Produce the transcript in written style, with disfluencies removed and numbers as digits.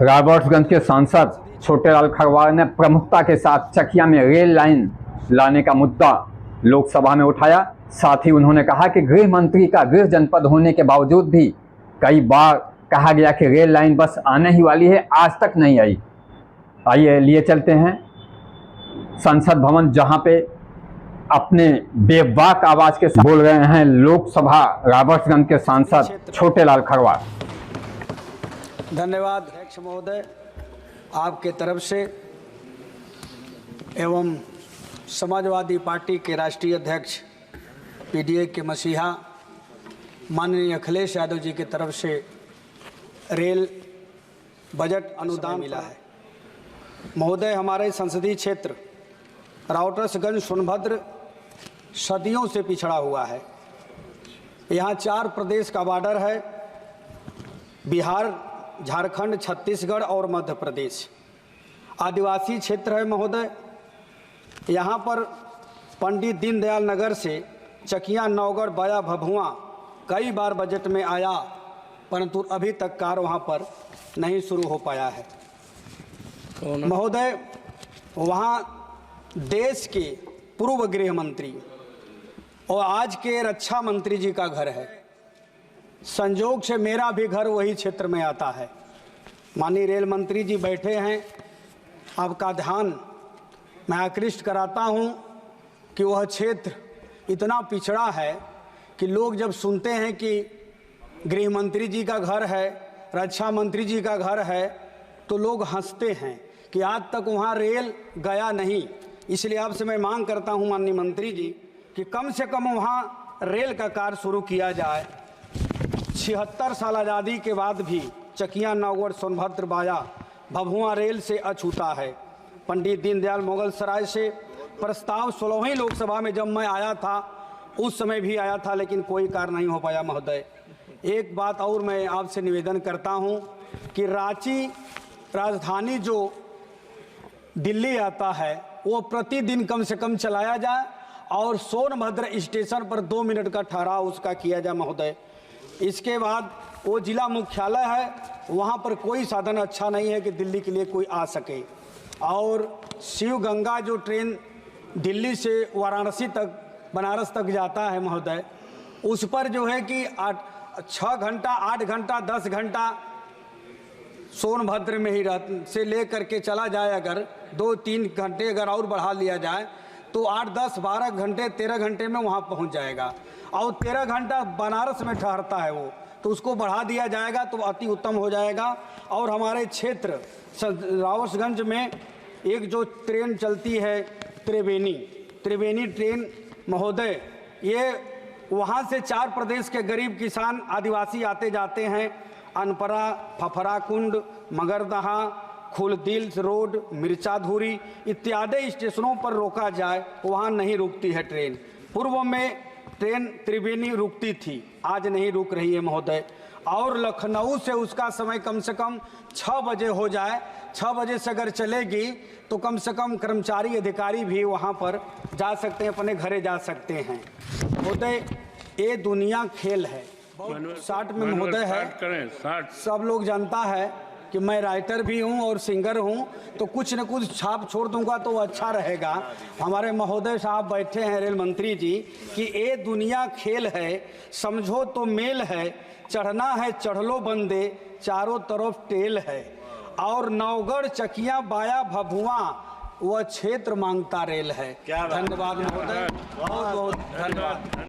रॉबर्ट्सगंज के सांसद छोटेलाल खरवार ने प्रमुखता के साथ चकिया में रेल लाइन लाने का मुद्दा लोकसभा में उठाया। साथ ही उन्होंने कहा कि गृह मंत्री का गृह जनपद होने के बावजूद भी कई बार कहा गया कि रेल लाइन बस आने ही वाली है, आज तक नहीं आई। आइए लिए चलते हैं संसद भवन, जहां पे अपने बेबाक आवाज के साथ बोल रहे हैं लोकसभा रॉबर्ट्सगंज के सांसद छोटेलाल खरवार। धन्यवाद अध्यक्ष महोदय, आपके तरफ से एवं समाजवादी पार्टी के राष्ट्रीय अध्यक्ष पीडीए के मसीहा माननीय अखिलेश यादव जी की तरफ से रेल बजट अनुदान मिला है। महोदय, हमारे संसदीय क्षेत्र रॉबर्ट्सगंज सोनभद्र सदियों से पिछड़ा हुआ है। यहाँ 4 प्रदेश का बॉर्डर है, बिहार, झारखंड, छत्तीसगढ़ और मध्य प्रदेश। आदिवासी क्षेत्र है महोदय। यहाँ पर पंडित दीनदयाल नगर से चकिया, नौगढ़, बाया, भभुआ कई बार बजट में आया, परंतु अभी तक कार्य वहाँ पर नहीं शुरू हो पाया है। महोदय, वहाँ देश के पूर्व गृह मंत्री और आज के रक्षा मंत्री जी का घर है। संजोग से मेरा भी घर वही क्षेत्र में आता है। माननीय रेल मंत्री जी बैठे हैं, आपका ध्यान मैं आकृष्ट कराता हूं कि वह क्षेत्र इतना पिछड़ा है कि लोग जब सुनते हैं कि गृह मंत्री जी का घर है, रक्षा मंत्री जी का घर है, तो लोग हंसते हैं कि आज तक वहां रेल गया नहीं। इसलिए आपसे मैं मांग करता हूं माननीय मंत्री जी कि कम से कम वहां रेल का कार्य शुरू किया जाए। 76 साल आज़ादी के बाद भी चकिया, नौगढ़, सोनभद्र, बाया, भभुआ रेल से अछूता है। पंडित दीनदयाल मोगल सराय से प्रस्ताव 16वीं लोकसभा में जब मैं आया था, उस समय भी आया था, लेकिन कोई कार्य नहीं हो पाया। महोदय, एक बात और मैं आपसे निवेदन करता हूं कि रांची राजधानी जो दिल्ली आता है वो प्रतिदिन कम से कम चलाया जाए और सोनभद्र स्टेशन पर 2 मिनट का ठहराव उसका किया जाए महोदय। इसके बाद वो जिला मुख्यालय है, वहाँ पर कोई साधन अच्छा नहीं है कि दिल्ली के लिए कोई आ सके। और शिव गंगा जो ट्रेन दिल्ली से वाराणसी तक, बनारस तक जाता है महोदय, उस पर जो है कि 6 घंटा, 8 घंटा, 10 घंटा सोनभद्र में ही से ले करके चला जाए। अगर 2-3 घंटे अगर और बढ़ा लिया जाए तो 8, 10, 12 घंटे, 13 घंटे में वहाँ पहुँच जाएगा। और 13 घंटा बनारस में ठहरता है वो, तो उसको बढ़ा दिया जाएगा तो अति उत्तम हो जाएगा। और हमारे क्षेत्र रॉबर्ट्सगंज में एक जो ट्रेन चलती है त्रिवेणी ट्रेन महोदय, ये वहाँ से 4 प्रदेश के गरीब किसान आदिवासी आते जाते हैं। अनपरा, फफराकुंड, मगरदहा, खुलदिल रोड, मिर्चाधुरी इत्यादि स्टेशनों पर रोका जाए, वहाँ नहीं रुकती है ट्रेन। पूर्व में ट्रेन त्रिवेणी रुकती थी, आज नहीं रुक रही है महोदय। और लखनऊ से उसका समय कम से कम 6 बजे हो जाए। 6 बजे से अगर चलेगी तो कम से कम कर्मचारी अधिकारी भी वहाँ पर जा सकते हैं, अपने घरे जा सकते हैं। महोदय, ये दुनिया खेल है, शॉर्ट में महोदय है। सब लोग जानता है कि मैं राइटर भी हूं और सिंगर हूं, तो कुछ न कुछ छाप छोड़ दूंगा तो अच्छा रहेगा। हमारे महोदय साहब बैठे हैं रेल मंत्री जी कि ये दुनिया खेल है, समझो तो मेल है, चढ़ना है चढ़ लो बंदे, चारों तरफ टेल है। और नौगढ़, चकिया, बाया, भभुआ वह क्षेत्र मांगता रेल है। धन्यवाद महोदय, बहुत बहुत धन्यवाद।